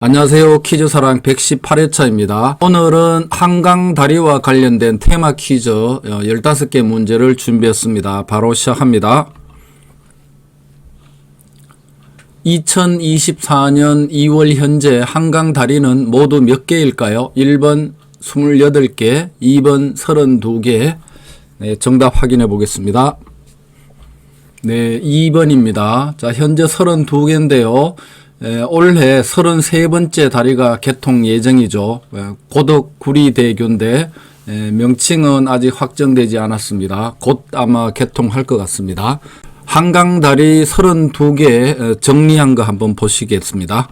안녕하세요. 퀴즈사랑 118회차입니다. 오늘은 한강다리와 관련된 테마 퀴즈 15개 문제를 준비했습니다. 바로 시작합니다. 2024년 2월 현재 한강다리는 모두 몇 개일까요? 1번 28개, 2번 32개. 네, 정답 확인해 보겠습니다. 네, 2번입니다. 자, 현재 32개인데요. 올해 33번째 다리가 개통 예정이죠. 고덕구리대교인데 명칭은 아직 확정되지 않았습니다. 곧 아마 개통할 것 같습니다. 한강다리 32개 정리한 거 한번 보시겠습니다.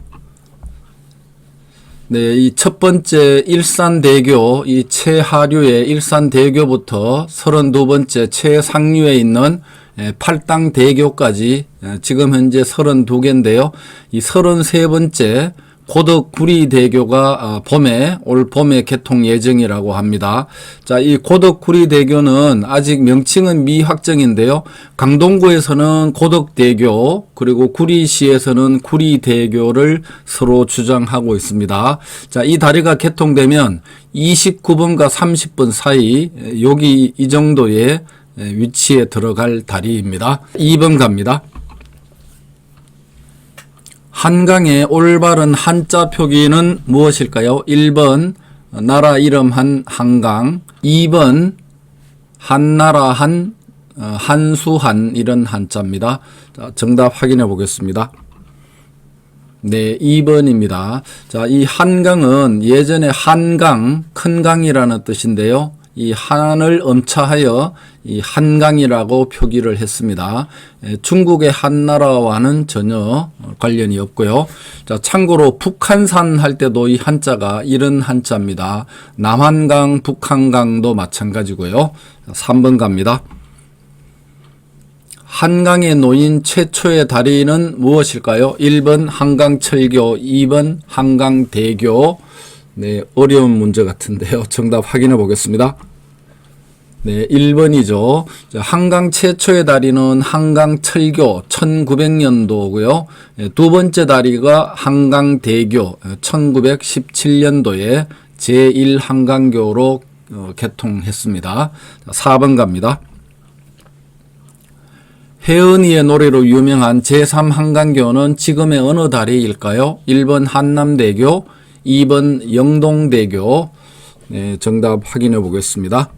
네, 이 첫 번째 일산대교, 이 최하류의 일산대교부터 32번째 최상류에 있는 팔당대교까지 지금 현재 32개인데요. 이 33번째 고덕구리대교가 올 봄에 개통 예정이라고 합니다. 자, 이 고덕구리대교는 아직 명칭은 미확정인데요. 강동구에서는 고덕대교, 그리고 구리시에서는 구리대교를 서로 주장하고 있습니다. 자, 이 다리가 개통되면 29분과 30분 사이 여기 이 정도의 위치에 들어갈 다리입니다. 2번 갑니다. 한강의 올바른 한자 표기는 무엇일까요? 1번 나라 이름 한 한강, 2번 한나라 한 한수한 이런 한자입니다. 자, 정답 확인해 보겠습니다. 네, 2번입니다. 자, 이 한강은 예전에 한강, 큰 강이라는 뜻인데요. 이 한을 엄차하여 이 한강이라고 표기를 했습니다. 중국의 한나라와는 전혀 관련이 없고요. 자, 참고로 북한산 할 때도 이 한자가 이런 한자입니다. 남한강, 북한강도 마찬가지고요. 3번 갑니다. 한강에 놓인 최초의 다리는 무엇일까요? 1번 한강철교, 2번 한강대교. 네, 어려운 문제 같은데요. 정답 확인해 보겠습니다. 네, 1번이죠. 한강 최초의 다리는 한강철교 1900년도고요. 두 번째 다리가 한강대교 1917년도에 제1한강교로 개통했습니다. 4번 갑니다. 혜은이의 노래로 유명한 제3한강교는 지금의 어느 다리일까요? 1번 한남대교, 2번 영동대교. 네, 정답 확인해 보겠습니다.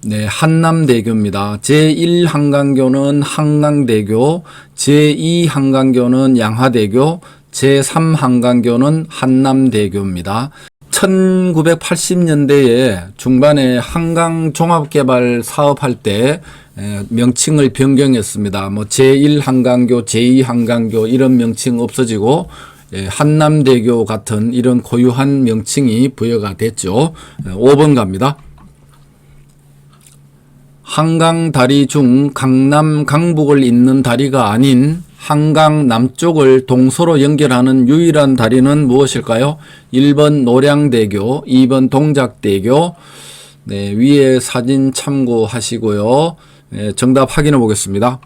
네, 한남대교입니다. 제1한강교는 한강대교, 제2한강교는 양화대교, 제3한강교는 한남대교입니다. 1980년대에 중반에 한강 종합개발 사업할 때 명칭을 변경했습니다. 뭐 제1한강교, 제2한강교 이런 명칭 없어지고 한남대교 같은 이런 고유한 명칭이 부여가 됐죠. 5번 갑니다. 한강 다리 중 강남, 강북을 잇는 다리가 아닌 한강 남쪽을 동서로 연결하는 유일한 다리는 무엇일까요? 1번 노량대교, 2번 동작대교. 네, 위에 사진 참고하시고요. 네, 정답 확인해 보겠습니다.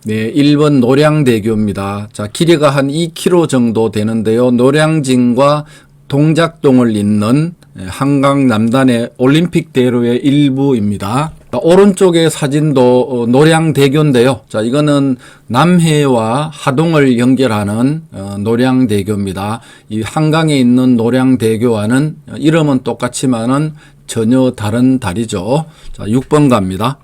네, 1번 노량대교입니다. 자, 길이가 한 2km 정도 되는데요. 노량진과 동작동을 잇는 한강 남단의 올림픽대로의 일부입니다. 오른쪽의 사진도 노량대교인데요. 자, 이거는 남해와 하동을 연결하는 노량대교입니다. 이 한강에 있는 노량대교와는 이름은 똑같지만은 전혀 다른 다리죠. 자, 6번 갑니다.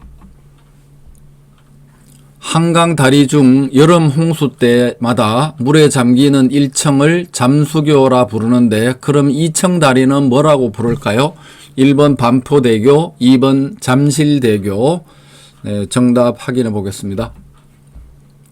한강 다리 중 여름 홍수 때마다 물에 잠기는 1층을 잠수교라 부르는데 그럼 2층 다리는 뭐라고 부를까요? 1번 반포대교, 2번 잠실대교. 네, 정답 확인해 보겠습니다.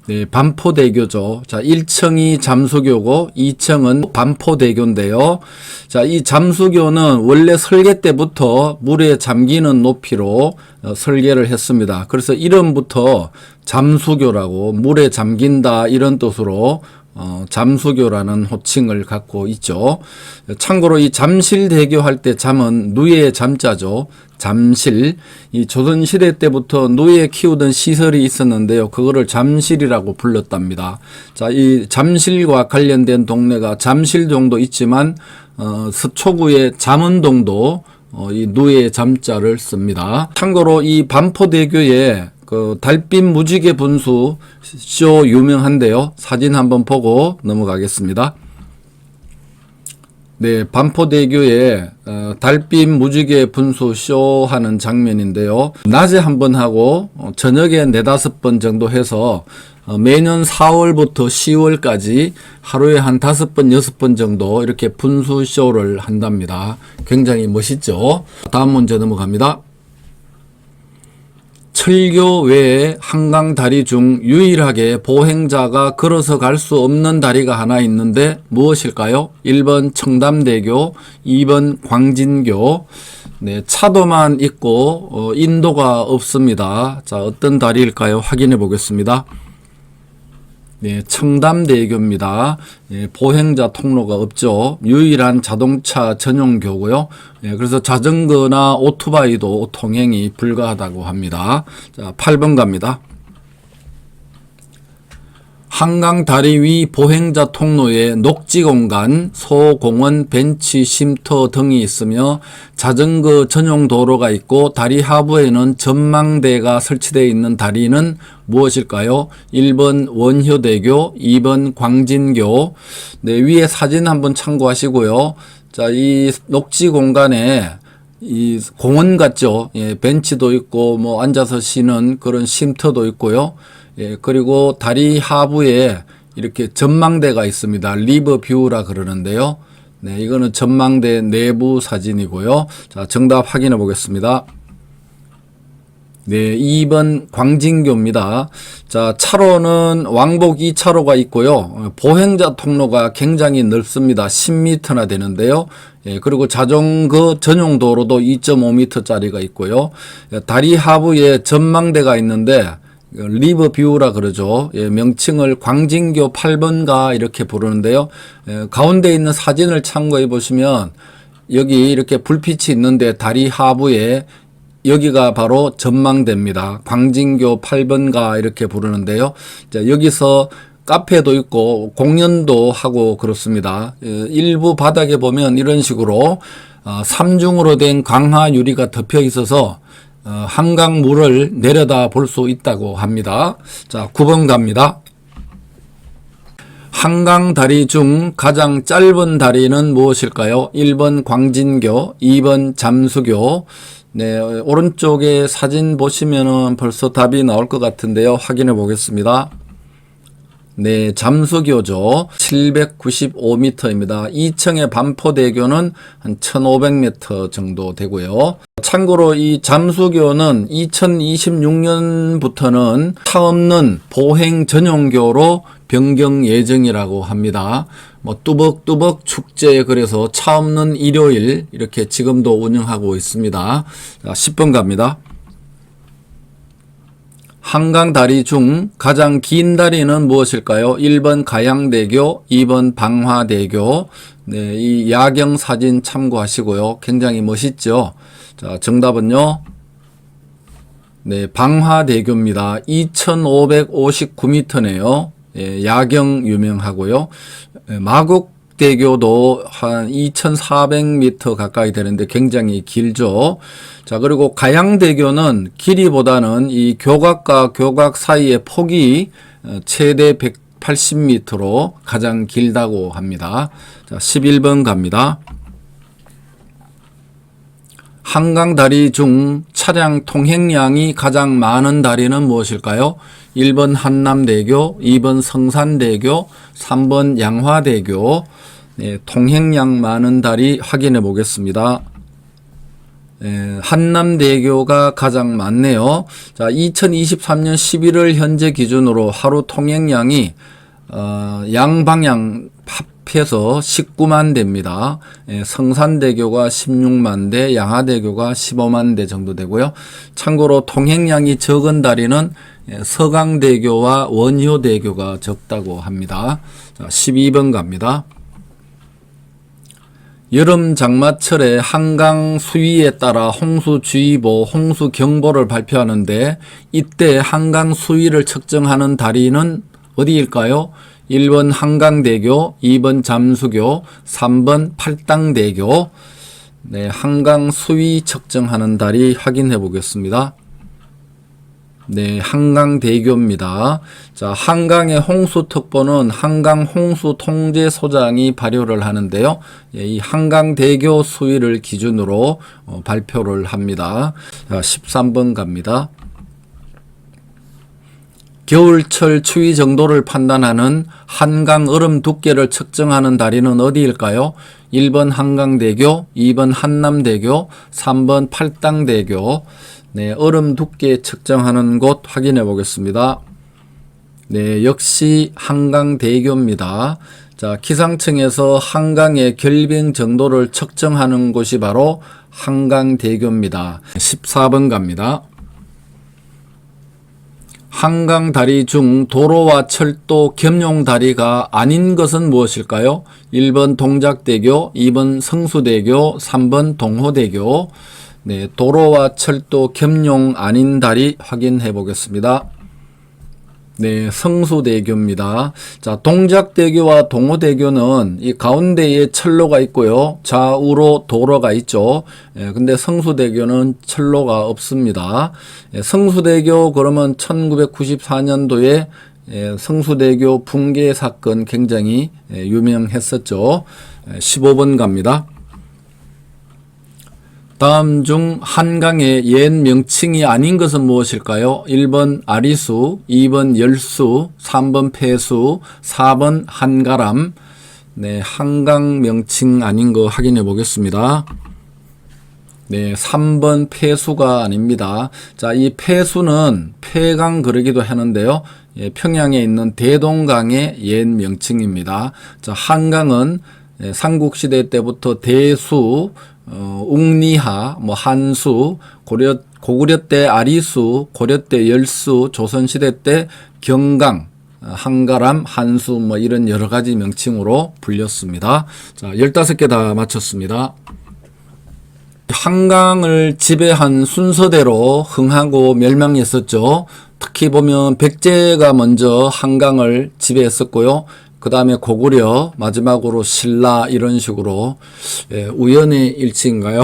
네, 반포대교죠. 자, 1층이 잠수교고 2층은 반포대교인데요. 자, 이 잠수교는 원래 설계 때부터 물에 잠기는 높이로 설계를 했습니다. 그래서 이름부터 잠수교라고 물에 잠긴다 이런 뜻으로 잠수교라는 호칭을 갖고 있죠. 참고로 이 잠실대교 할 때 잠은 누에 잠자죠. 잠실. 이 조선시대 때부터 누에 키우던 시설이 있었는데요. 그거를 잠실이라고 불렀답니다. 자, 이 잠실과 관련된 동네가 잠실 정도 있지만, 서초구의 잠원동도 이 누에 잠자를 씁니다. 참고로 이 반포대교에 그 달빛 무지개 분수 쇼 유명한데요. 사진 한번 보고 넘어가겠습니다. 네, 반포대교에 달빛 무지개 분수 쇼 하는 장면인데요. 낮에 한번 하고 저녁에 4-5번 정도 해서 매년 4월부터 10월까지 하루에 한 5번, 6번 정도 이렇게 분수 쇼를 한답니다. 굉장히 멋있죠. 다음 문제 넘어갑니다. 철교 외에 한강 다리 중 유일하게 보행자가 걸어서 갈 수 없는 다리가 하나 있는데 무엇일까요? 1번 청담대교, 2번 광진교. 네, 차도만 있고 인도가 없습니다. 자, 어떤 다리일까요? 확인해 보겠습니다. 네, 청담대교입니다. 예, 보행자 통로가 없죠. 유일한 자동차 전용교고요. 예, 그래서 자전거나 오토바이도 통행이 불가하다고 합니다. 자, 8번 갑니다. 한강 다리 위 보행자 통로에 녹지 공간, 소공원, 벤치, 쉼터 등이 있으며 자전거 전용 도로가 있고 다리 하부에는 전망대가 설치되어 있는 다리는 무엇일까요? 1번 원효대교, 2번 광진교. 네, 위에 사진 한번 참고하시고요. 자, 이 녹지 공간에 이 공원 같죠? 예, 벤치도 있고 뭐 앉아서 쉬는 그런 쉼터도 있고요. 예, 그리고 다리 하부에 이렇게 전망대가 있습니다. 리버뷰라 그러는데요. 네, 이거는 전망대 내부 사진이고요. 자, 정답 확인해 보겠습니다. 네, 2번 광진교입니다. 자, 차로는 왕복 2차로가 있고요. 보행자 통로가 굉장히 넓습니다. 10m나 되는데요. 예, 그리고 자전거 전용 도로도 2.5m짜리가 있고요. 다리 하부에 전망대가 있는데 리버뷰라 그러죠. 예, 명칭을 광진교 8번가 이렇게 부르는데요. 예, 가운데 있는 사진을 참고해 보시면 여기 이렇게 불빛이 있는데 다리 하부에 여기가 바로 전망대입니다. 광진교 8번가 이렇게 부르는데요. 자, 여기서 카페도 있고 공연도 하고 그렇습니다. 일부 바닥에 보면 이런 식으로 삼중으로 된 강화 유리가 덮여 있어서 한강 물을 내려다 볼 수 있다고 합니다. 자, 9번 갑니다. 한강 다리 중 가장 짧은 다리는 무엇일까요? 1번 광진교, 2번 잠수교. 네, 오른쪽에 사진 보시면은 벌써 답이 나올 것 같은데요. 확인해 보겠습니다. 네, 잠수교죠. 795m입니다. 2층의 반포대교는 한 1500m 정도 되고요. 참고로 이 잠수교는 2026년부터는 차 없는 보행 전용교로 변경 예정이라고 합니다. 뭐 뚜벅뚜벅 축제, 그래서 차 없는 일요일 이렇게 지금도 운영하고 있습니다. 자, 10번 갑니다. 한강 다리 중 가장 긴 다리는 무엇일까요? 1번 가양대교, 2번 방화대교. 네, 이 야경 사진 참고하시고요. 굉장히 멋있죠? 자, 정답은요. 네, 방화대교입니다. 2559m네요. 예, 야경 유명하고요. 예, 마곡대교도 한 2400m 가까이 되는데 굉장히 길죠. 자, 그리고 가양대교는 길이보다는 이 교각과 교각 사이의 폭이 최대 180m로 가장 길다고 합니다. 자, 11번 갑니다. 한강 다리 중 차량 통행량이 가장 많은 다리는 무엇일까요? 1번 한남대교, 2번 성산대교, 3번 양화대교. 네, 통행량 많은 다리 확인해 보겠습니다. 한남대교가 가장 많네요. 자, 2023년 11월 현재 기준으로 하루 통행량이 양방향 합해서 19만 대입니다. 성산대교가 16만 대, 양화대교가 15만 대 정도 되고요. 참고로 통행량이 적은 다리는 서강대교와 원효대교가 적다고 합니다. 자, 12번 갑니다. 여름 장마철에 한강 수위에 따라 홍수주의보, 홍수경보를 발표하는데 이때 한강 수위를 측정하는 다리는 어디일까요? 1번 한강대교, 2번 잠수교, 3번 팔당대교. 네, 한강 수위 측정하는 다리 확인해 보겠습니다. 네, 한강대교입니다. 자, 한강의 홍수특보는 한강홍수통제소장이 발효를 하는데요. 예, 이 한강대교 수위를 기준으로 발표를 합니다. 자, 13번 갑니다. 겨울철 추위 정도를 판단하는 한강 얼음 두께를 측정하는 다리는 어디일까요? 1번 한강대교, 2번 한남대교, 3번 팔당대교. 네, 얼음 두께 측정하는 곳 확인해 보겠습니다. 네, 역시 한강대교입니다. 자, 기상청에서 한강의 결빙 정도를 측정하는 곳이 바로 한강대교입니다. 14번 갑니다. 한강 다리 중 도로와 철도 겸용 다리가 아닌 것은 무엇일까요? 1번 동작대교, 2번 성수대교, 3번 동호대교. 네, 도로와 철도 겸용 아닌 다리 확인해 보겠습니다. 네, 성수대교입니다. 자, 동작대교와 동호대교는 이 가운데에 철로가 있고요. 좌우로 도로가 있죠. 예, 근데 성수대교는 철로가 없습니다. 예, 성수대교 그러면 1994년도에 성수대교 붕괴 사건 굉장히 유명했었죠. 15번 갑니다. 다음 중 한강의 옛 명칭이 아닌 것은 무엇일까요? 1번 아리수, 2번 열수, 3번 폐수, 4번 한가람. 네, 한강 명칭 아닌 거 확인해 보겠습니다. 네, 3번 폐수가 아닙니다. 자, 이 폐수는 폐강 그러기도 하는데요. 예, 평양에 있는 대동강의 옛 명칭입니다. 자, 한강은 삼국시대 때부터 대수, 웅리하, 한수, 고구려 때 아리수, 고려 때 열수, 조선시대 때 경강, 한가람, 한수 이런 여러 가지 명칭으로 불렸습니다. 자, 15개 다 마쳤습니다. 한강을 지배한 순서대로 흥하고 멸망했었죠. 특히 보면 백제가 먼저 한강을 지배했었고요. 그 다음에 고구려, 마지막으로 신라 이런 식으로 우연의 일치인가요?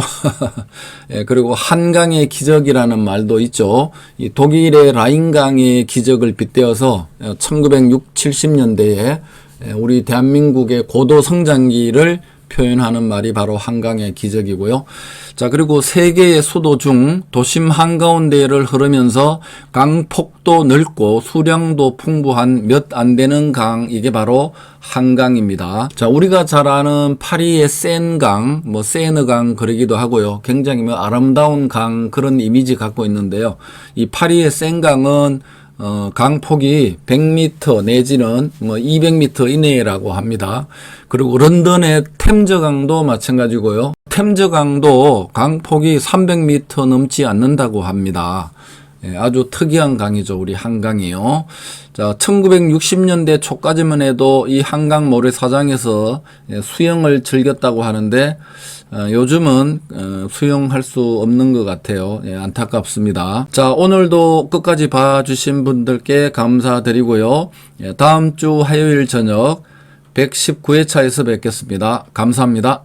그리고 한강의 기적이라는 말도 있죠. 이 독일의 라인강의 기적을 빗대어서 1960, 70년대에 우리 대한민국의 고도 성장기를 표현하는 말이 바로 한강의 기적이고요. 자, 그리고 세계의 수도 중 도심 한가운데를 흐르면서 강폭도 넓고 수량도 풍부한 몇 안 되는 강, 이게 바로 한강입니다. 자, 우리가 잘 아는 파리의 센강, 세느강 그러기도 하고요. 굉장히 아름다운 강 그런 이미지 갖고 있는데요. 이 파리의 센강은 강폭이 100m 내지는 200m 이내라고 합니다. 그리고 런던의 템저강도 마찬가지고요. 템저강도 강폭이 300m 넘지 않는다고 합니다. 아주 특이한 강이죠. 우리 한강이요. 자, 1960년대 초까지만 해도 이 한강 모래사장에서 수영을 즐겼다고 하는데 요즘은 수영할 수 없는 것 같아요. 안타깝습니다. 자, 오늘도 끝까지 봐주신 분들께 감사드리고요. 다음 주 화요일 저녁 119회차에서 뵙겠습니다. 감사합니다.